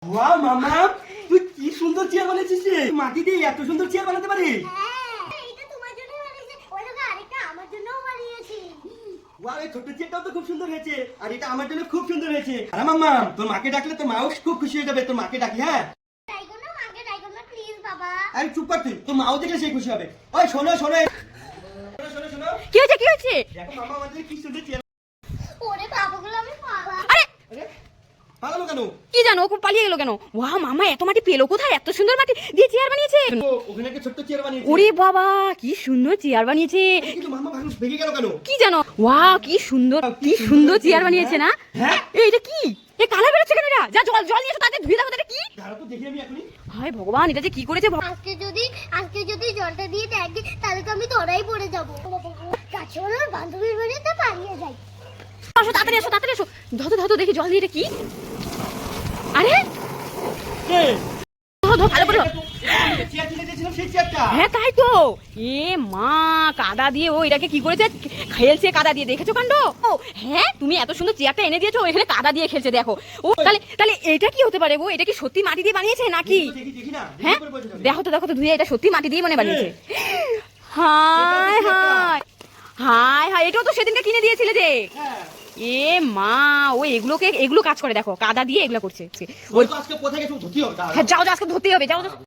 ওয়া মামা, তুই কি সুন্দর চেয়ার বানিয়েছিস রে। মাটি দিয়ে এত সুন্দর চেয়ার বানাতে পারিস? এটা তোমার জন্য বানিয়েছি, ওই দেখো আরেকটা আমার জন্যও বানিয়েছি। ওয়া, এই ছোট চেয়ারটাও তো খুব সুন্দর হয়েছে, আর এটা আমার জন্য খুব সুন্দর হয়েছে। আরে মাম্মা, তোর মাকে ডাকলে তোর মাও খুব খুশি হয়ে যাবে। তোর মাকে ডাকি, হ্যাঁ? ডাইকো না, মাকে ডাইকো না প্লিজ বাবা। আরে চুপ কর তুই, তোর মাও দেখলে সেই খুশি হবে। ওই শোনো শোনো শোনো শোনো শোনো, কি হয়েছে কি হয়েছে? দেখো মামা আমাদের কি সুন্দর চেয়ার। ওরে বাবাগুলো আমি পালা। আরে আরে পালালো কেন? কি জানো ও পালিয়ে গেল কেন? ওয়া মামা এত মাটি পেলো কোথায়? এত সুন্দর মাটি দিয়ে চেয়ার বানিয়েছে। ও, ওখানে একটা ছোট্ট চেয়ার বানিয়েছে। ওরে বাবা কি সুন্দর চেয়ার বানিয়েছে। কিন্তু মামা ভালো ভেঙে গেল কেন? কি জানো? ওয়া কি সুন্দর চেয়ার বানিয়েছে না? হ্যাঁ? এইটা কি? এ কালার বেরোচ্ছে কেন? এটা যা জল জল নিয়ে এসো, তাতে ধুয়ে দেখো এটা কি। দাঁড়া তো দেখি আমি এখনই। হায় ভগবান, এটা যে কি করেছে। আজকে যদি জলটা দিয়ে দেখি তাহলে তো আমি ধরাই পড়ে যাবো। কাছে ওর বান্ধবীর বাড়িতে পালিয়ে যাই। আসো তাড়াতাড়ি এসো তাড়াতাড়ি এসো। ধরো ধরো দেখি জল দিয়ে এটা কি। আরে কে? ধরো ধরো ভালো করে ধরো। চেয়ার কিনে দিয়েছিলাম সেই চেয়ারটা। হ্যাঁ তাই তো। এ মা, কাদা দিয়ে ও এটাকে কি করেছে, খেলছে কাদা দিয়ে। দেখেছো কাণ্ড? ও হ্যাঁ, তুমি এত সুন্দর চেয়ারটা এনে দিয়েছো, এখানে কাদা দিয়ে খেলছে দেখো। ও তাহলে তাহলে এটা কি হতে পারে গো? এটা কি সত্যি মাটি দিয়ে বানিয়েছে নাকি? দেখি দেখি না, হ্যাঁ দেখো তো ধুয়ে, এটা সত্যি মাটি দিয়ে মনে বানিয়েছে। হায় হায় হায় হায়, এটাও তো সেদিনকে কিনে দিয়েছিলে যে। হ্যাঁ, এ মা, ও এগুলো কাজ করে দেখো, কাদা দিয়ে এগুলো করছে। ওই তো আজকে কোথায় গেছে ধুতি হবে। হ্যাঁ যাও যাও, আজকে ধরতেই হবে, যাও যাও।